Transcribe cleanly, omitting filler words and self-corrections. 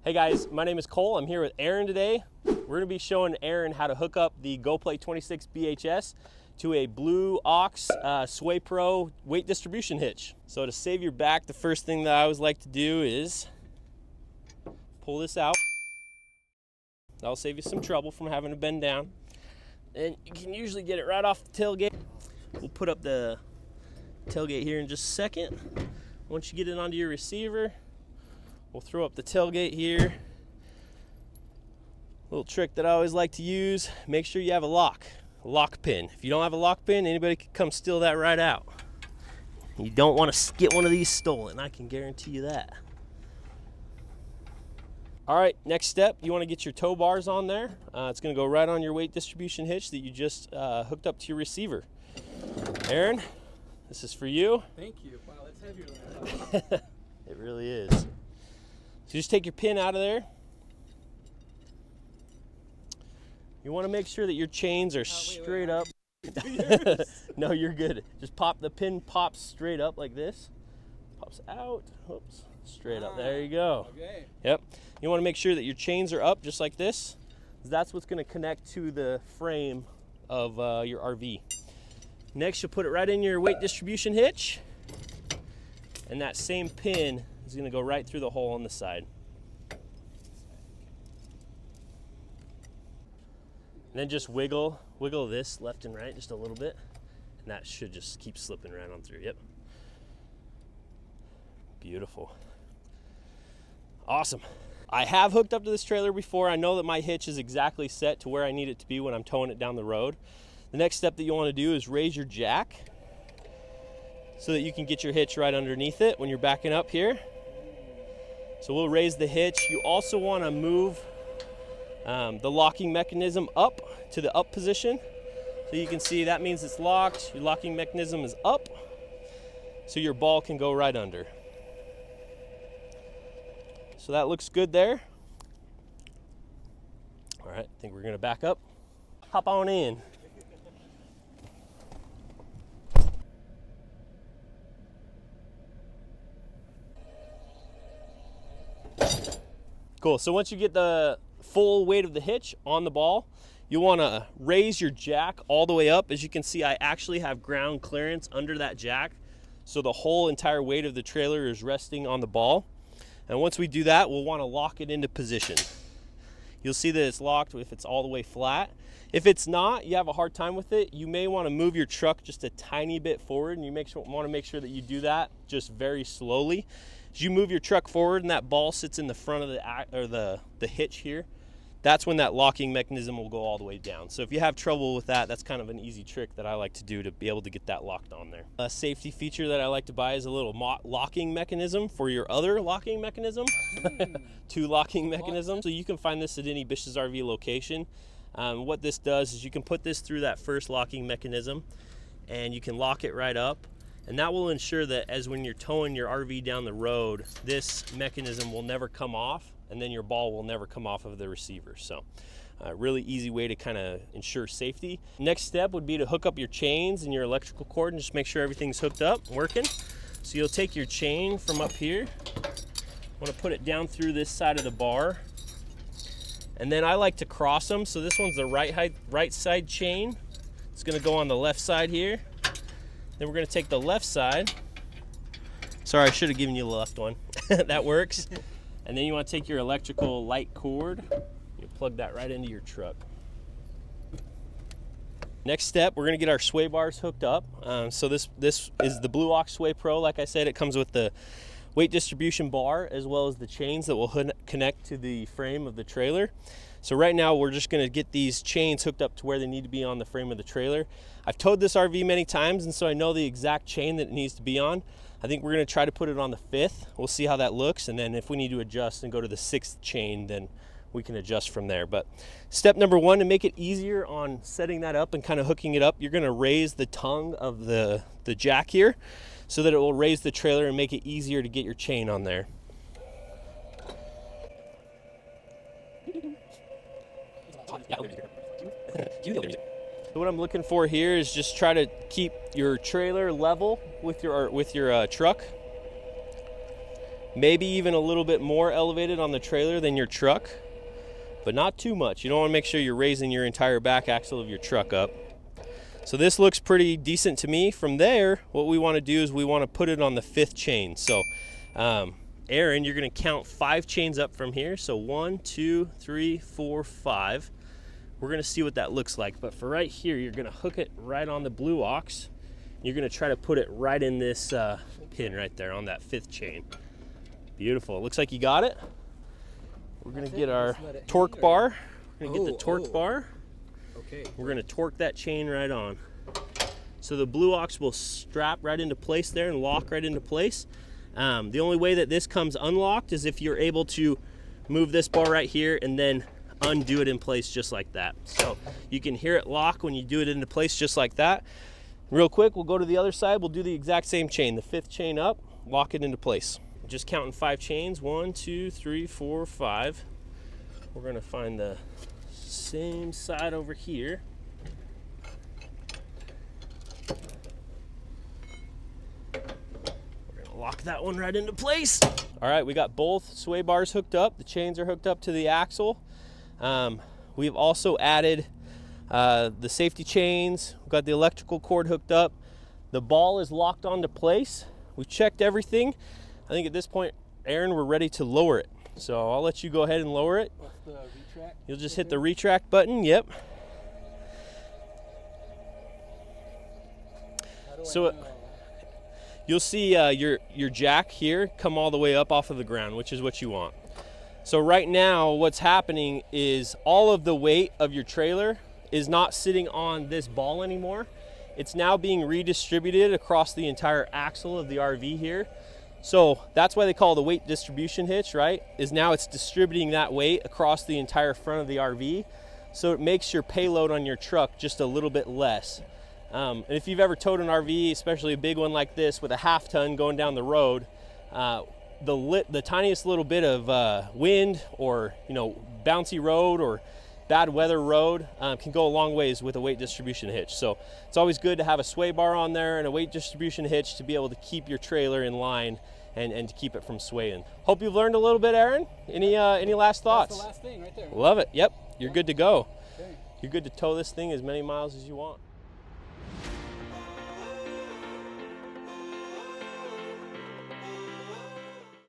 Hey guys, my name is Cole. I'm here with Aaron today. We're going to be showing Aaron how to hook up the GoPlay 26 BHS to a Blue Ox Sway Pro weight distribution hitch. So to save your back, the first thing that I always like to do is pull this out. That'll save you some trouble from having to bend down. And you can usually get it right off the tailgate. We'll put up the tailgate here in just a second. Once you get it onto your receiver, we'll throw up the tailgate here. Little trick that I always like to use, make sure you have a lock pin. If you don't have a lock pin, anybody can come steal that right out. You don't want to get one of these stolen, I can guarantee you that. All right, next step, you want to get your tow bars on there. It's going to go right on your weight distribution hitch that you just hooked up to your receiver. Aaron, this is for you. Thank you. Wow, that's heavier than I thought. It really is. So just take your pin out of there. You want to make sure that your chains are straight up. No, you're good. Just pop, the pin pops straight up like this. Pops out, oops, straight up. There you go. Okay. Yep. You want to make sure that your chains are up just like this. That's what's going to connect to the frame of your RV. Next, you'll put it right in your weight distribution hitch. And that same pin is going to go right through the hole on the side. And then just wiggle this left and right just a little bit, and that should just keep slipping right on through. Yep. Beautiful. Awesome. I have hooked up to this trailer before. I know that my hitch is exactly set to where I need it to be when I'm towing it down the road. The next step that you want to do is raise your jack so that you can get your hitch right underneath it when you're backing up here. So we'll raise the hitch. You also want to move the locking mechanism up to the up position. So you can see that means it's locked. Your locking mechanism is up, so your ball can go right under. So that looks good there. All right, I think we're gonna back up. Hop on in. Cool, so once you get the full weight of the hitch on the ball, you want to raise your jack all the way up. As you can see, I actually have ground clearance under that jack, so the whole entire weight of the trailer is resting on the ball. And once we do that, we'll want to lock it into position. You'll see that it's locked if it's all the way flat. If it's not, you have a hard time with it, you may want to move your truck just a tiny bit forward, and you want to make sure that you do that just very slowly. As you move your truck forward and that ball sits in the front of the hitch here, that's when that locking mechanism will go all the way down. So if you have trouble with that, that's kind of an easy trick that I like to do to be able to get that locked on there. A safety feature that I like to buy is a little locking mechanism for your other locking mechanism. Two locking mechanisms. So you can find this at any Bish's RV location. What this does is you can put this through that first locking mechanism and you can lock it right up. And that will ensure that as when you're towing your RV down the road, this mechanism will never come off, and then your ball will never come off of the receiver. So really easy way to kind of ensure safety. Next step would be to hook up your chains and your electrical cord and just make sure everything's hooked up, working. So you'll take your chain from up here, want to put it down through this side of the bar. And then I like to cross them. So this one's the right side chain. It's going to go on the left side here. Then we're going to take the left side. Sorry, I should have given you the left one. That works. And then you want to take your electrical light cord. You plug that right into your truck. Next step, we're going to get our sway bars hooked up. So this is the Blue Ox Sway Pro. Like I said, it comes with the weight distribution bar as well as the chains that will connect to the frame of the trailer. So right now we're just going to get these chains hooked up to where they need to be on the frame of the trailer. I've towed this RV many times, and so I know the exact chain that it needs to be on. I think we're going to try to put it on the 5th. We'll see how that looks, and then if we need to adjust and go to the 6th chain, then we can adjust from there. But step number 1, to make it easier on setting that up and kind of hooking it up, you're going to raise the tongue of the jack here so that it will raise the trailer and make it easier to get your chain on there. What I'm looking for here is just try to keep your trailer level with your truck. maybe even a little bit more elevated on the trailer than your truck, but not too much. You don't want to make sure you're raising your entire back axle of your truck up. So this looks pretty decent to me. From there, what we want to do is we want to put it on the 5th chain. So Aaron, you're going to count 5 chains up from here. So 1, 2, 3, 4, 5. We're going to see what that looks like. But for right here, you're going to hook it right on the blue ox. You're going to try to put it right in this pin right there on that 5th chain. Beautiful. Looks like you got it. We're going to get our torque bar. We're going to get the torque bar. Okay. We're going to torque that chain right on. So the blue ox will strap right into place there and lock right into place. The only way that this comes unlocked is if you're able to move this bar right here and then undo it in place just like that. So you can hear it lock when you do it into place just like that. Real quick, we'll go to the other side. We'll do the exact same chain, the 5th chain up, lock it into place. Just counting 5 chains, 1, 2, 3, 4, 5. We're going to find the same side over here. We're gonna lock that one right into place. All right, we got both sway bars hooked up. The chains are hooked up to the axle. We've also added the safety chains. We've got the electrical cord hooked up. The ball is locked onto place. We've checked everything. I think at this point, Aaron, we're ready to lower it. So I'll let you go ahead and lower it. What's the retract? You'll just hit the retract button. Yep. So you'll see your jack here come all the way up off of the ground, which is what you want. So right now what's happening is all of the weight of your trailer is not sitting on this ball anymore. It's now being redistributed across the entire axle of the RV here. So that's why they call it the weight distribution hitch, right? Is now it's distributing that weight across the entire front of the RV. So it makes your payload on your truck just a little bit less. And if you've ever towed an RV, especially a big one like this with a 1/2 ton going down the road, the tiniest little bit of wind or bouncy road or bad weather road can go a long ways with a weight distribution hitch. So it's always good to have a sway bar on there and a weight distribution hitch to be able to keep your trailer in line and to keep it from swaying. Hope you've learned a little bit, Aaron. Any last thoughts? That's the last thing right there. Love it. Yep, you're good to go. Okay. You're good to tow this thing as many miles as you want.